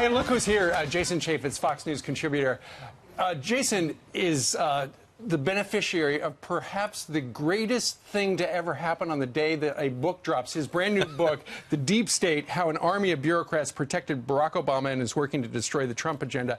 Hey, look who's here. Jason Chaffetz, Fox News contributor. Jason is the beneficiary of perhaps the greatest thing to ever happen on the day that a book drops. His brand new book, The Deep State, How an Army of Bureaucrats Protected Barack Obama and is Working to Destroy the Trump Agenda,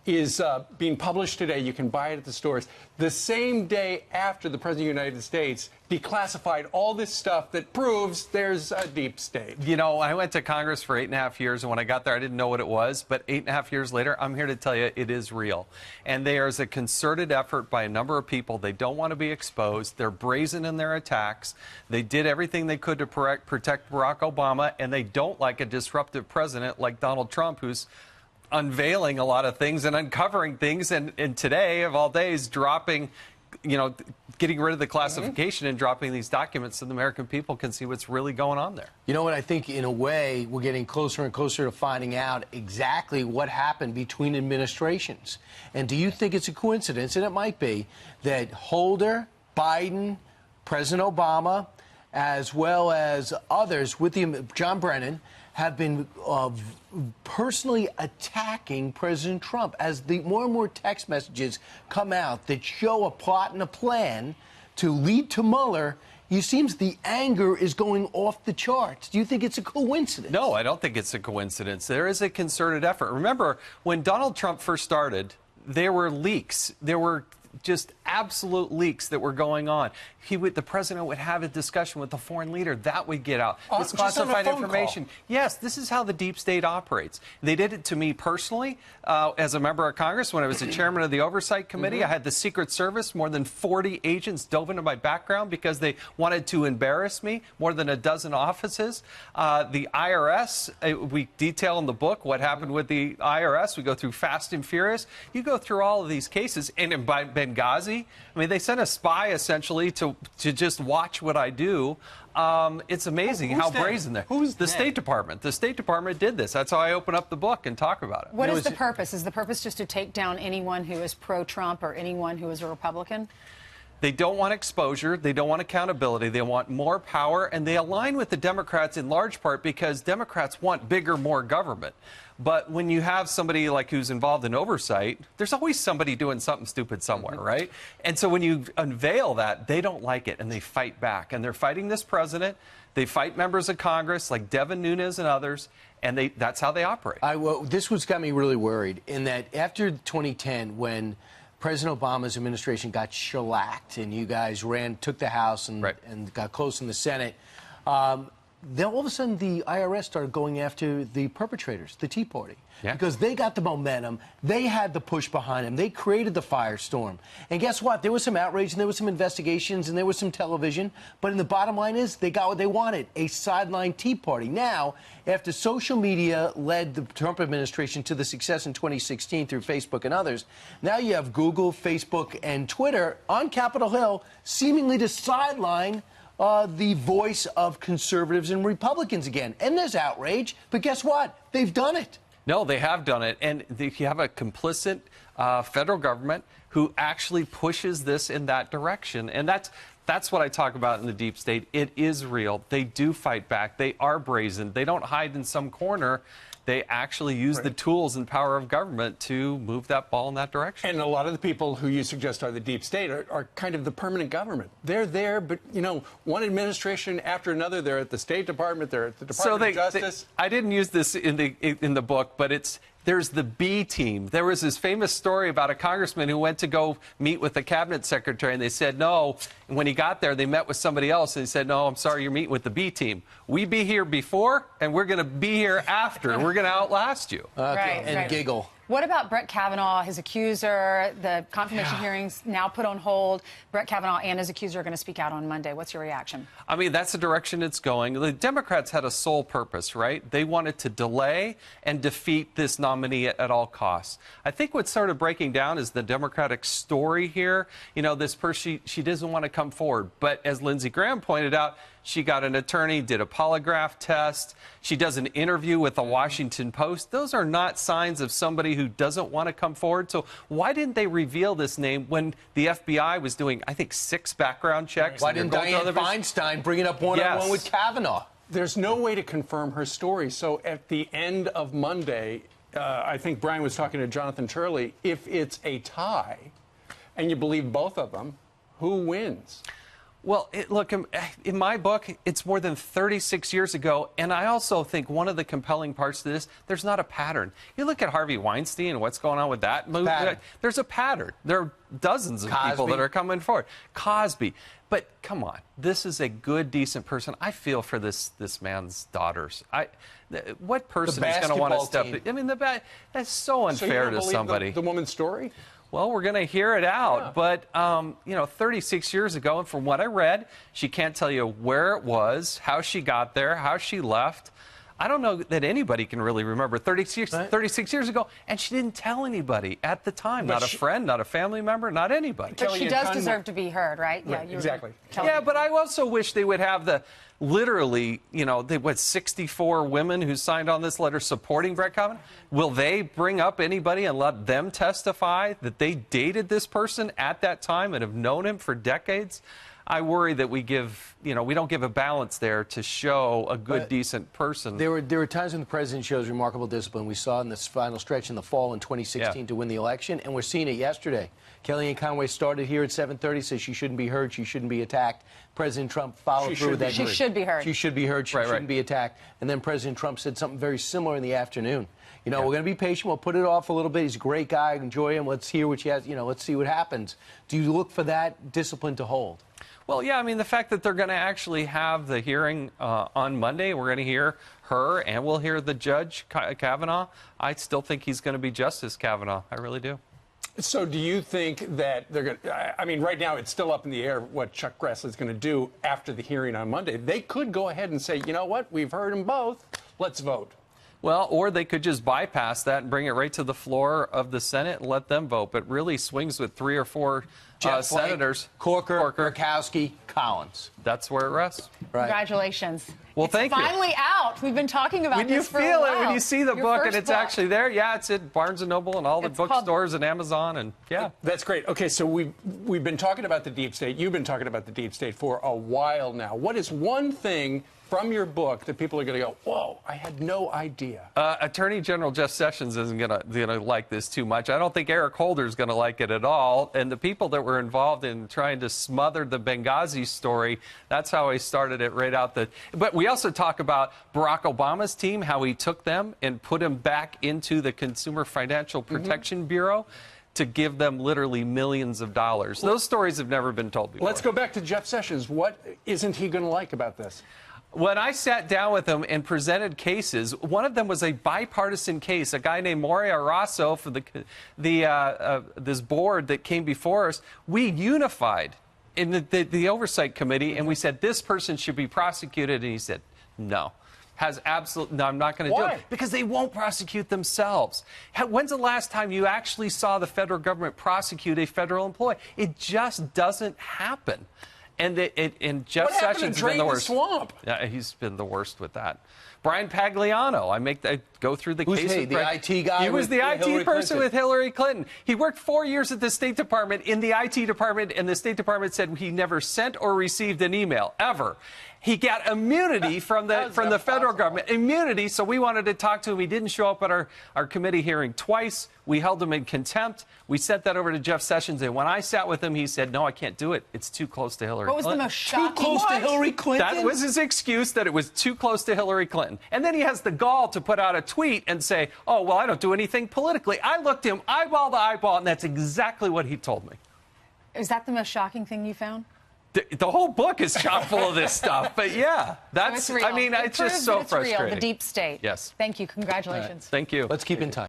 is being published today. You can buy it at the stores. The same day after the President of the United States declassified all this stuff that proves there's a deep state. You know, I went to Congress for 8.5 years, and when I got there, I didn't know what it was. But 8.5 years later, I'm here to tell you it is real. And there's a concerted effort by a number of people. They don't want to be exposed. They're brazen in their attacks. They did everything they could to protect Barack Obama, and they don't like a disruptive president like Donald Trump, who's unveiling a lot of things and uncovering things, and today, of all days, dropping, you know, getting rid of the classification and dropping these documents so the American people can see what's really going on there. You know what? I think, in a way, we're getting closer and closer to finding out exactly what happened between administrations. And do you think it's a coincidence, and it might be, that Holder, Biden, President Obama, as well as others with John Brennan, have been personally attacking President Trump as the more and more text messages come out that show a plot and a plan to lead to Mueller? It seems the anger is going off the charts. Do you think it's a coincidence? No, I don't think it's a coincidence. There is a concerted effort. Remember, when Donald Trump first started, there were leaks. There were just absolute leaks that were going on. The president would have a discussion with the foreign leader. That would get out. This classified information. Call. Yes, this is how the deep state operates. They did it to me personally as a member of Congress when I was the chairman of the Oversight Committee. I had the Secret Service. More than 40 agents dove into my background because they wanted to embarrass me. More than a dozen offices. The IRS, we detail in the book what happened with the IRS. We go through fast and furious. You go through all of these cases. And by Benghazi, I mean, they sent a spy essentially to just watch what I do. It's amazing how brazen they're. Who's the State Department? The State Department did this. That's how I open up the book and talk about it. What is the purpose? Is the purpose just to take down anyone who is pro-Trump or anyone who is a Republican? They don't want exposure. They don't want accountability. They want more power. And they align with the Democrats in large part because Democrats want bigger, more government. But when you have somebody like who's involved in oversight, there's always somebody doing something stupid somewhere, right? And so when you unveil that, they don't like it and they fight back. And they're fighting this president. They fight members of Congress like Devin Nunes and others. And that's how they operate. This was got me really worried in that after 2010, when President Obama's administration got shellacked and you guys took the House and got close in the Senate, then all of a sudden the IRS started going after the perpetrators, the Tea Party, because they got the momentum, they had the push behind them, they created the firestorm. And guess what? There was some outrage and there was some investigations and there was some television, but the bottom line is they got what they wanted, a sideline Tea Party. Now, after social media led the Trump administration to the success in 2016 through Facebook and others, now you have Google, Facebook, and Twitter on Capitol Hill seemingly to sideline the voice of conservatives and Republicans again. And there's outrage, but guess what? They've done it. No, they have done it. And you have a complicit federal government who actually pushes this in that direction. And that's what I talk about in the deep state. It is real. They do fight back. They are brazen. They don't hide in some corner. They actually use the tools and power of government to move that ball in that direction. And a lot of the people who you suggest are the deep state are kind of the permanent government. They're there, but, you know, one administration after another. They're at the State Department. They're at the Department of Justice. I didn't use this in the book, but there's the B team. There was this famous story about a congressman who went to go meet with the cabinet secretary, and they said no. And when he got there, they met with somebody else, and he said, no, I'm sorry, you're meeting with the B team. We be here before, and we're going to be here after. We're going to outlast you. And giggle. What about Brett Kavanaugh, his accuser? The confirmation hearings now put on hold. Brett Kavanaugh and his accuser are going to speak out on Monday. What's your reaction? I mean, that's the direction it's going. The Democrats had a sole purpose, right? They wanted to delay and defeat this nominee at all costs. I think what's sort of breaking down is the Democratic story here. You know, this person, she doesn't want to come forward. But as Lindsey Graham pointed out, she got an attorney, did a polygraph test. She does an interview with the Washington Post. Those are not signs of somebody who doesn't want to come forward. So why didn't they reveal this name when the FBI was doing, I think, 6 background checks? Why didn't Dianne Feinstein bring it up one-on-one with Kavanaugh? There's no way to confirm her story. So at the end of Monday, I think Brian was talking to Jonathan Turley, if it's a tie and you believe both of them, who wins? Well, look, in my book, it's more than 36 years ago, and I also think one of the compelling parts to this, there's not a pattern. You look at Harvey Weinstein and what's going on with that movie. There's a pattern. There are dozens of people that are coming forward. Cosby. But come on, this is a good, decent person. I feel for this man's daughters. What person is going to want to step in? I mean, that's so unfair to somebody. The woman's story? Well, we're going to hear it out. Yeah. But, you know, 36 years ago, and from what I read, she can't tell you where it was, how she got there, how she left. I don't know that anybody can really remember 36 years ago, and she didn't tell anybody at the time. Not a friend, not a family member, not anybody. But she does deserve to be heard, right? Yeah, exactly. Yeah, but I also wish they would have the literally, you know, 64 women who signed on this letter supporting Brett Kavanaugh. Will they bring up anybody and let them testify that they dated this person at that time and have known him for decades? I worry that we don't give a balance there to show a good, decent person. There were times when the president shows remarkable discipline. We saw in this final stretch in the fall in 2016 to win the election, and we're seeing it yesterday. Kellyanne Conway started here at 7:30, says she shouldn't be heard, she shouldn't be attacked. President Trump followed through with that. She should be heard. She should be heard, she shouldn't be attacked. And then President Trump said something very similar in the afternoon. You know, we're going to be patient. We'll put it off a little bit. He's a great guy. Enjoy him. Let's hear what he has. You know, let's see what happens. Do you look for that discipline to hold? Well, yeah, I mean, the fact that they're going to actually have the hearing on Monday, we're going to hear her and we'll hear the judge, Kavanaugh. I still think he's going to be Justice Kavanaugh. I really do. So do you think that they're going to, I mean, right now it's still up in the air what Chuck Grassley's going to do after the hearing on Monday. They could go ahead and say, you know what, we've heard them both. Let's vote. Well, or they could just bypass that and bring it right to the floor of the Senate and let them vote. But really swings with 3 or 4 senators. Corker, Murkowski, Collins. That's where it rests. Right. Congratulations. Well, thank you. It's finally out. We've been talking about when this for a while. When you feel it, when you see the book and it's book. actually there, yeah, it's at Barnes & Noble and all the bookstores and Amazon, and yeah. That's great. Okay, so we've been talking about the deep state. You've been talking about the deep state for a while now. What is one thing from your book that people are going to go, whoa, I had no idea? Attorney General Jeff Sessions isn't going to like this too much. I don't think Eric Holder is going to like it at all. And the people that were involved in trying to smother the Benghazi story, that's how I started it right out the... But we also talk about Barack Obama's team, how he took them and put them back into the Consumer Financial Protection Bureau to give them literally millions of dollars. Those stories have never been told before. Let's go back to Jeff Sessions. What isn't he going to like about this? When I sat down with him and presented cases, one of them was a bipartisan case. A guy named Mario Arasso for this board that came before us, we unified in the oversight committee, and we said this person should be prosecuted, and he said no. No, I'm not going to do it. Because they won't prosecute themselves. When's the last time you actually saw the federal government prosecute a federal employee? It just doesn't happen. And Jeff Sessions has been the worst. Swamp? Yeah, he's been the worst with that. Brian Pagliano, I go through the case. Who's he, the IT guy? He was the IT person with Hillary Clinton. He worked 4 years at the State Department in the IT department, and the State Department said he never sent or received an email, ever. He got immunity from the federal government. Immunity, so we wanted to talk to him. He didn't show up at our committee hearing twice. We held him in contempt. We sent that over to Jeff Sessions, and when I sat with him, he said, no, I can't do it. It's too close to Hillary Clinton. What was the most shocking? Too close to Hillary Clinton? That was his excuse, that it was too close to Hillary Clinton. And then he has the gall to put out a tweet and say, oh, well, I don't do anything politically. I looked him eyeball to eyeball, and that's exactly what he told me. Is that the most shocking thing you found? The whole book is chock full of this stuff. But yeah, that's, So it's real. I mean, it's just so frustrating. Real, the deep state. Yes. Thank you. Congratulations. Thank you. Let's keep in touch.